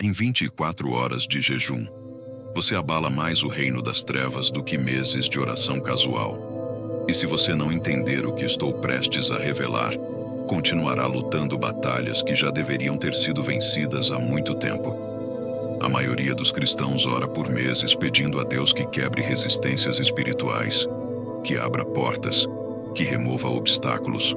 Em 24 horas de jejum, você abala mais o reino das trevas do que meses de oração casual. E se você não entender o que estou prestes a revelar, continuará lutando batalhas que já deveriam ter sido vencidas há muito tempo. A maioria dos cristãos ora por meses pedindo a Deus que quebre resistências espirituais, que abra portas, que remova obstáculos.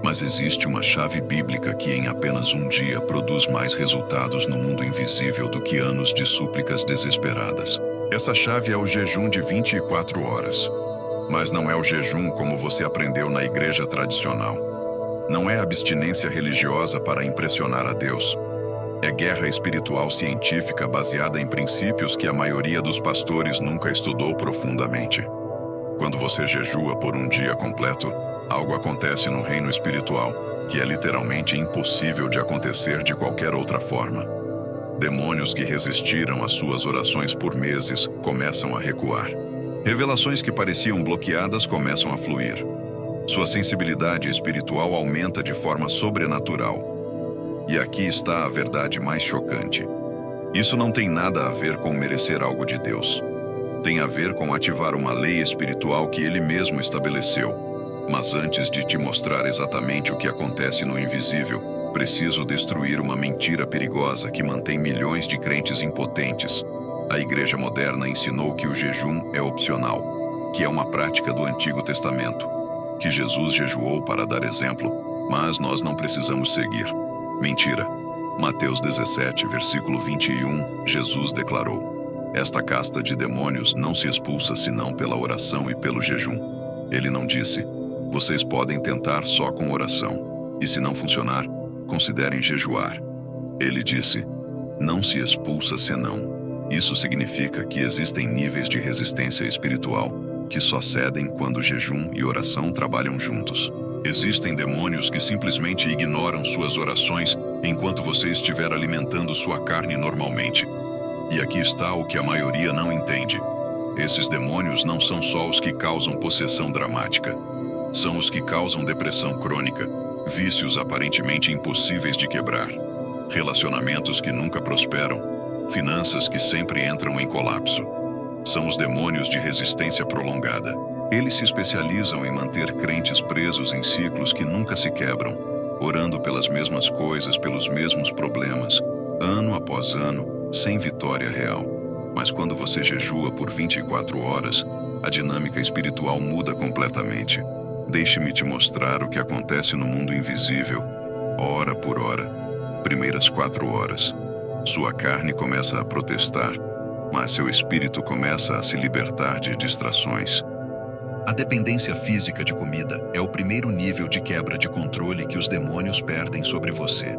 Mas existe uma chave bíblica que em apenas um dia produz mais resultados no mundo invisível do que anos de súplicas desesperadas. Essa chave é o jejum de 24 horas. Mas não é o jejum como você aprendeu na igreja tradicional. Não é abstinência religiosa para impressionar a Deus. É guerra espiritual científica baseada em princípios que a maioria dos pastores nunca estudou profundamente. Quando você jejua por um dia completo, algo acontece no reino espiritual que é literalmente impossível de acontecer de qualquer outra forma. Demônios que resistiram às suas orações por meses começam a recuar. Revelações que pareciam bloqueadas começam a fluir. Sua sensibilidade espiritual aumenta de forma sobrenatural. E aqui está a verdade mais chocante. Isso não tem nada a ver com merecer algo de Deus. Tem a ver com ativar uma lei espiritual que Ele mesmo estabeleceu. Mas antes de te mostrar exatamente o que acontece no invisível, preciso destruir uma mentira perigosa que mantém milhões de crentes impotentes. A Igreja moderna ensinou que o jejum é opcional, que é uma prática do Antigo Testamento, que Jesus jejuou para dar exemplo, mas nós não precisamos seguir. Mentira. Mateus 17, versículo 21, Jesus declarou: "Esta casta de demônios não se expulsa senão pela oração e pelo jejum." Ele não disse: "Vocês podem tentar só com oração, e se não funcionar, considerem jejuar." Ele disse: "Não se expulsa senão." Isso significa que existem níveis de resistência espiritual que só cedem quando jejum e oração trabalham juntos. Existem demônios que simplesmente ignoram suas orações enquanto você estiver alimentando sua carne normalmente. E aqui está o que a maioria não entende. Esses demônios não são só os que causam possessão dramática. São os que causam depressão crônica, vícios aparentemente impossíveis de quebrar, relacionamentos que nunca prosperam, finanças que sempre entram em colapso. São os demônios de resistência prolongada. Eles se especializam em manter crentes presos em ciclos que nunca se quebram, orando pelas mesmas coisas, pelos mesmos problemas, ano após ano, sem vitória real. Mas quando você jejua por 24 horas, a dinâmica espiritual muda completamente. Deixe-me te mostrar o que acontece no mundo invisível, hora por hora. Primeiras 4 horas. Sua carne começa a protestar, mas seu espírito começa a se libertar de distrações. A dependência física de comida é o primeiro nível de quebra de controle que os demônios perdem sobre você.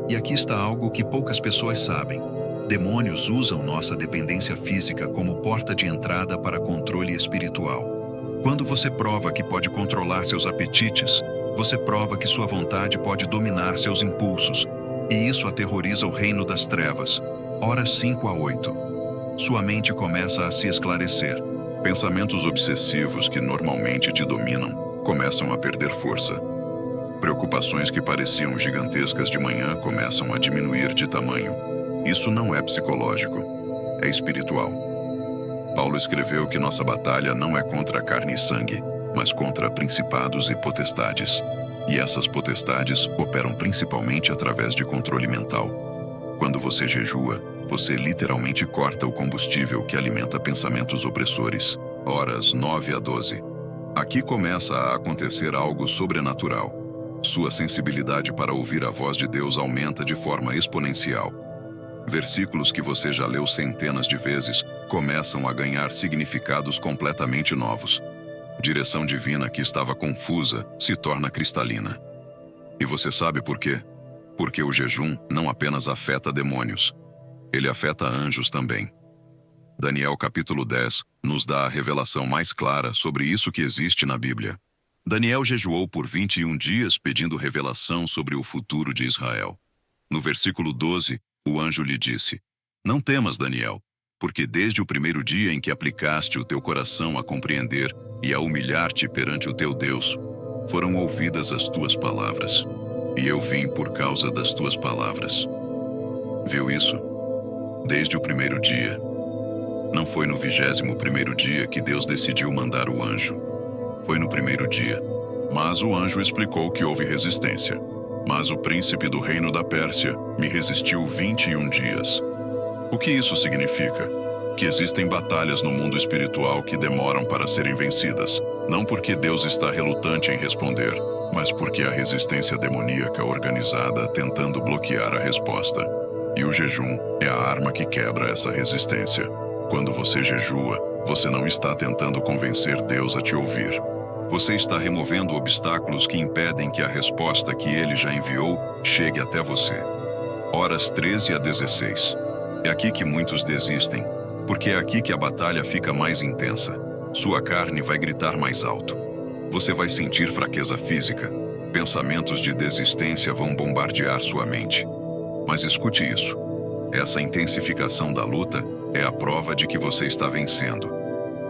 E aqui está algo que poucas pessoas sabem. Demônios usam nossa dependência física como porta de entrada para controle espiritual. Quando você prova que pode controlar seus apetites, você prova que sua vontade pode dominar seus impulsos. E isso aterroriza o reino das trevas. Horas 5 a 8. Sua mente começa a se esclarecer. Pensamentos obsessivos que normalmente te dominam começam a perder força. Preocupações que pareciam gigantescas de manhã começam a diminuir de tamanho. Isso não é psicológico, é espiritual. Paulo escreveu que nossa batalha não é contra carne e sangue, mas contra principados e potestades. E essas potestades operam principalmente através de controle mental. Quando você jejua, você literalmente corta o combustível que alimenta pensamentos opressores. Horas 9 a 12. Aqui começa a acontecer algo sobrenatural. Sua sensibilidade para ouvir a voz de Deus aumenta de forma exponencial. Versículos que você já leu centenas de vezes começam a ganhar significados completamente novos. Direção divina que estava confusa se torna cristalina. E você sabe por quê? Porque o jejum não apenas afeta demônios, ele afeta anjos também. Daniel capítulo 10 nos dá a revelação mais clara sobre isso que existe na Bíblia. Daniel jejuou por 21 dias pedindo revelação sobre o futuro de Israel. No versículo 12, o anjo lhe disse: "Não temas, Daniel, porque desde o primeiro dia em que aplicaste o teu coração a compreender e a humilhar-te perante o teu Deus, foram ouvidas as tuas palavras, e eu vim por causa das tuas palavras." Viu isso? Desde o primeiro dia. Não foi no 21º dia que Deus decidiu mandar o anjo. Foi no primeiro dia. Mas o anjo explicou que houve resistência. Mas o príncipe do reino da Pérsia me resistiu 21 dias. O que isso significa? Que existem batalhas no mundo espiritual que demoram para serem vencidas, não porque Deus está relutante em responder, mas porque a resistência demoníaca organizada tentando bloquear a resposta. E o jejum é a arma que quebra essa resistência. Quando você jejua, você não está tentando convencer Deus a te ouvir. Você está removendo obstáculos que impedem que a resposta que Ele já enviou chegue até você. Horas 13 a 16. É aqui que muitos desistem, porque é aqui que a batalha fica mais intensa. Sua carne vai gritar mais alto. Você vai sentir fraqueza física. Pensamentos de desistência vão bombardear sua mente. Mas escute isso. Essa intensificação da luta é a prova de que você está vencendo.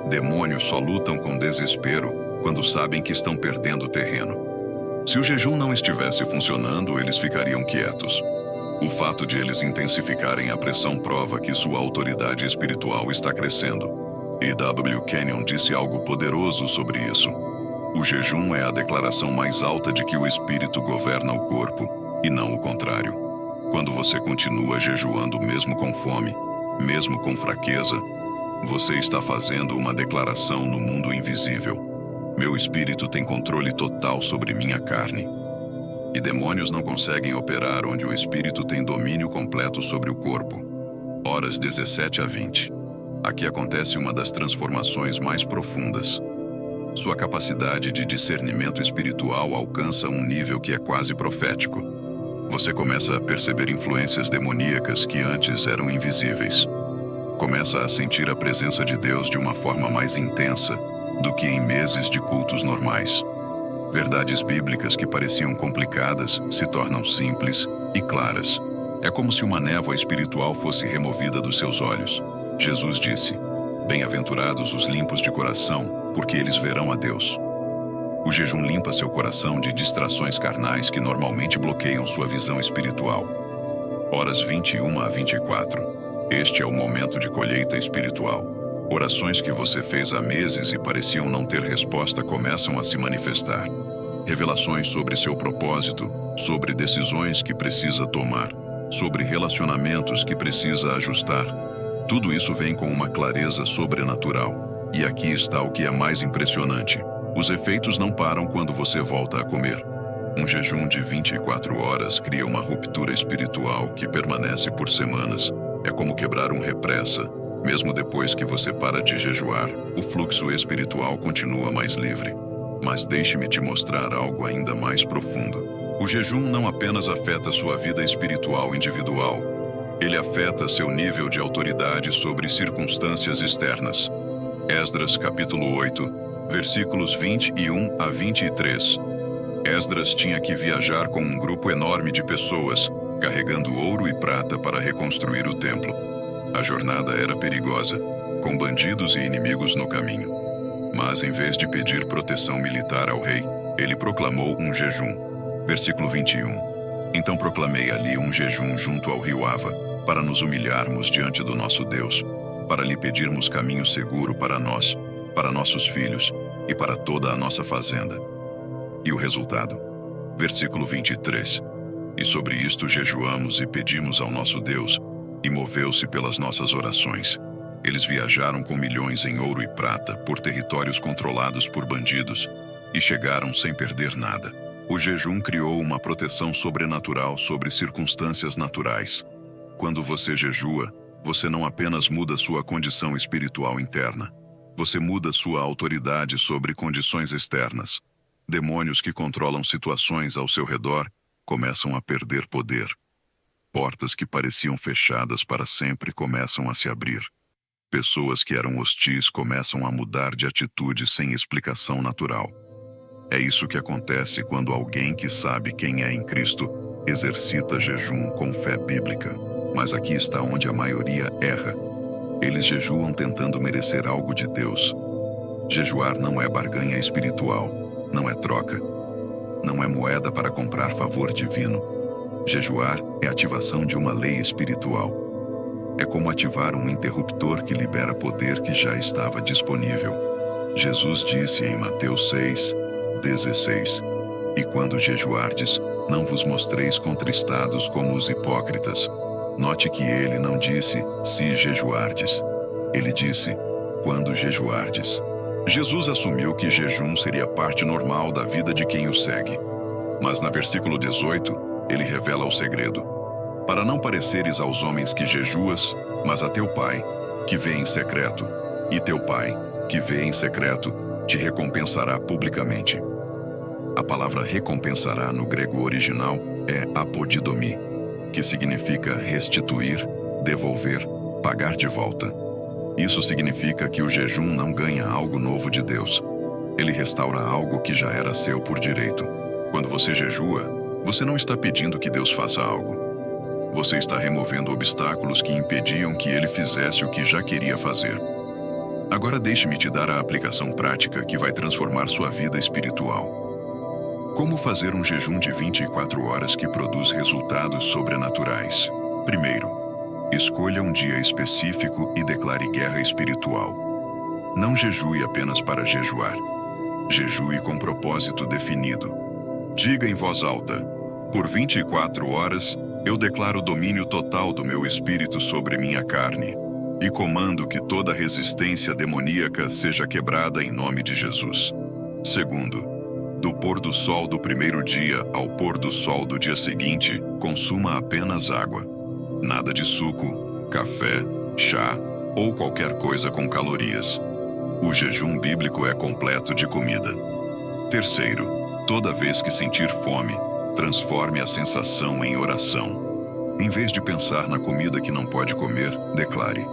Demônios só lutam com desespero quando sabem que estão perdendo terreno. Se o jejum não estivesse funcionando, eles ficariam quietos. O fato de eles intensificarem a pressão prova que sua autoridade espiritual está crescendo. E W. Kenyon disse algo poderoso sobre isso. O jejum é a declaração mais alta de que o espírito governa o corpo, e não o contrário. Quando você continua jejuando mesmo com fome, mesmo com fraqueza, você está fazendo uma declaração no mundo invisível. Meu espírito tem controle total sobre minha carne. E demônios não conseguem operar onde o espírito tem domínio completo sobre o corpo. Horas 17 a 20. Aqui acontece uma das transformações mais profundas. Sua capacidade de discernimento espiritual alcança um nível que é quase profético. Você começa a perceber influências demoníacas que antes eram invisíveis. Começa a sentir a presença de Deus de uma forma mais intensa do que em meses de cultos normais. Verdades bíblicas que pareciam complicadas se tornam simples e claras. É como se uma névoa espiritual fosse removida dos seus olhos. Jesus disse: "Bem-aventurados os limpos de coração, porque eles verão a Deus." O jejum limpa seu coração de distrações carnais que normalmente bloqueiam sua visão espiritual. Horas 21 a 24. Este é o momento de colheita espiritual. Orações que você fez há meses e pareciam não ter resposta começam a se manifestar. Revelações sobre seu propósito, sobre decisões que precisa tomar, sobre relacionamentos que precisa ajustar. Tudo isso vem com uma clareza sobrenatural. E aqui está o que é mais impressionante. Os efeitos não param quando você volta a comer. Um jejum de 24 horas cria uma ruptura espiritual que permanece por semanas. É como quebrar um repressa. Mesmo depois que você para de jejuar, o fluxo espiritual continua mais livre. Mas deixe-me te mostrar algo ainda mais profundo. O jejum não apenas afeta sua vida espiritual individual. Ele afeta seu nível de autoridade sobre circunstâncias externas. Esdras capítulo 8, versículos 21 a 23. Esdras tinha que viajar com um grupo enorme de pessoas, carregando ouro e prata para reconstruir o templo. A jornada era perigosa, com bandidos e inimigos no caminho. Mas em vez de pedir proteção militar ao rei, ele proclamou um jejum. Versículo 21. Então proclamei ali um jejum junto ao rio Ava, para nos humilharmos diante do nosso Deus, para lhe pedirmos caminho seguro para nós, para nossos filhos e para toda a nossa fazenda. E o resultado? Versículo 23. E sobre isto jejuamos e pedimos ao nosso Deus, e moveu-se pelas nossas orações. Eles viajaram com milhões em ouro e prata por territórios controlados por bandidos e chegaram sem perder nada. O jejum criou uma proteção sobrenatural sobre circunstâncias naturais. Quando você jejua, você não apenas muda sua condição espiritual interna, você muda sua autoridade sobre condições externas. Demônios que controlam situações ao seu redor começam a perder poder. Portas que pareciam fechadas para sempre começam a se abrir. Pessoas que eram hostis começam a mudar de atitude sem explicação natural. É isso que acontece quando alguém que sabe quem é em Cristo exercita jejum com fé bíblica. Mas aqui está onde a maioria erra. Eles jejuam tentando merecer algo de Deus. Jejuar não é barganha espiritual, não é troca, não é moeda para comprar favor divino. Jejuar é ativação de uma lei espiritual. É como ativar um interruptor que libera poder que já estava disponível. Jesus disse em Mateus 6:16: E quando jejuardes, não vos mostreis contristados como os hipócritas. Note que ele não disse se jejuardes. Ele disse quando jejuardes. Jesus assumiu que jejum seria parte normal da vida de quem o segue. Mas no versículo 18, ele revela o segredo. Para não pareceres aos homens que jejuas, mas a teu Pai, que vê em secreto, e teu Pai, que vê em secreto, te recompensará publicamente. A palavra recompensará no grego original é apodidomi, que significa restituir, devolver, pagar de volta. Isso significa que o jejum não ganha algo novo de Deus. Ele restaura algo que já era seu por direito. Quando você jejua, você não está pedindo que Deus faça algo. Você está removendo obstáculos que impediam que ele fizesse o que já queria fazer. Agora deixe-me te dar a aplicação prática que vai transformar sua vida espiritual. Como fazer um jejum de 24 horas que produz resultados sobrenaturais? Primeiro, escolha um dia específico e declare guerra espiritual. Não jejue apenas para jejuar. Jejue com propósito definido. Diga em voz alta: por 24 horas, eu declaro domínio total do meu espírito sobre minha carne e comando que toda resistência demoníaca seja quebrada em nome de Jesus. Segundo, do pôr do sol do primeiro dia ao pôr do sol do dia seguinte, consuma apenas água. Nada de suco, café, chá ou qualquer coisa com calorias. O jejum bíblico é completo de comida. Terceiro, toda vez que sentir fome, transforme a sensação em oração. Em vez de pensar na comida que não pode comer, declare: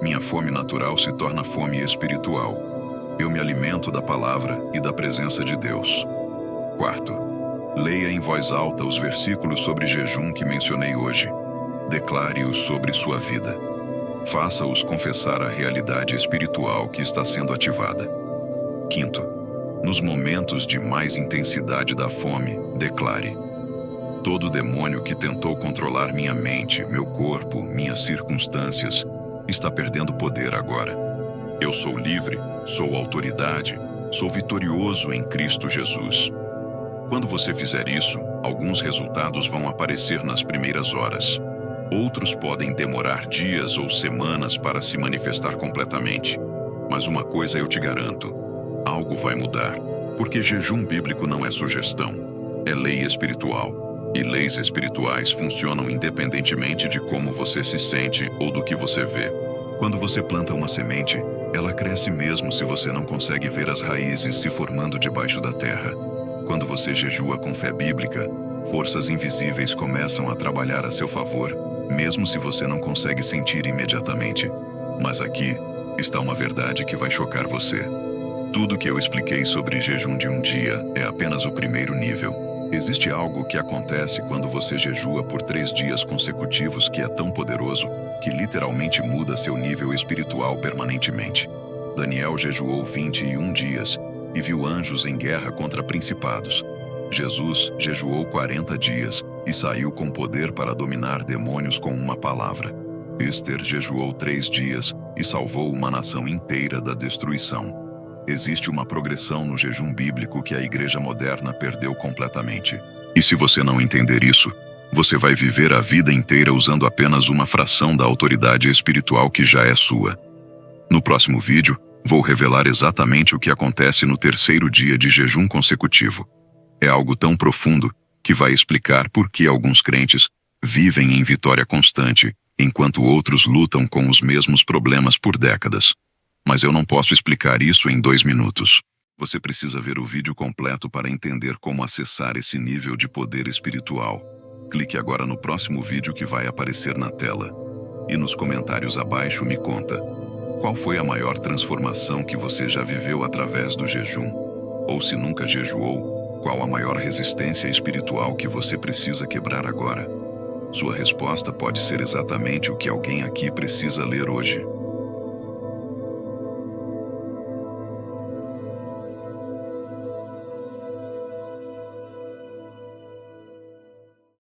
minha fome natural se torna fome espiritual. Eu me alimento da palavra e da presença de Deus. Quarto, leia em voz alta os versículos sobre jejum que mencionei hoje. Declare-os sobre sua vida. Faça-os confessar a realidade espiritual que está sendo ativada. Quinto, nos momentos de mais intensidade da fome, declare: todo demônio que tentou controlar minha mente, meu corpo, minhas circunstâncias, está perdendo poder agora. Eu sou livre, sou autoridade, sou vitorioso em Cristo Jesus. Quando você fizer isso, alguns resultados vão aparecer nas primeiras horas. Outros podem demorar dias ou semanas para se manifestar completamente. Mas uma coisa eu te garanto: algo vai mudar. Porque jejum bíblico não é sugestão, é lei espiritual. E leis espirituais funcionam independentemente de como você se sente ou do que você vê. Quando você planta uma semente, ela cresce mesmo se você não consegue ver as raízes se formando debaixo da terra. Quando você jejua com fé bíblica, forças invisíveis começam a trabalhar a seu favor, mesmo se você não consegue sentir imediatamente. Mas aqui está uma verdade que vai chocar você. Tudo que eu expliquei sobre jejum de um dia é apenas o primeiro nível. Existe algo que acontece quando você jejua por 3 dias consecutivos que é tão poderoso que literalmente muda seu nível espiritual permanentemente. Daniel jejuou 21 dias e viu anjos em guerra contra principados. Jesus jejuou 40 dias e saiu com poder para dominar demônios com uma palavra. Esther jejuou 3 dias e salvou uma nação inteira da destruição. Existe uma progressão no jejum bíblico que a igreja moderna perdeu completamente. E se você não entender isso, você vai viver a vida inteira usando apenas uma fração da autoridade espiritual que já é sua. No próximo vídeo, vou revelar exatamente o que acontece no 3º dia de jejum consecutivo. É algo tão profundo que vai explicar por que alguns crentes vivem em vitória constante, enquanto outros lutam com os mesmos problemas por décadas. Mas eu não posso explicar isso em 2 minutos. Você precisa ver o vídeo completo para entender como acessar esse nível de poder espiritual. Clique agora no próximo vídeo que vai aparecer na tela. E nos comentários abaixo me conta: qual foi a maior transformação que você já viveu através do jejum? Ou se nunca jejuou, qual a maior resistência espiritual que você precisa quebrar agora? Sua resposta pode ser exatamente o que alguém aqui precisa ler hoje.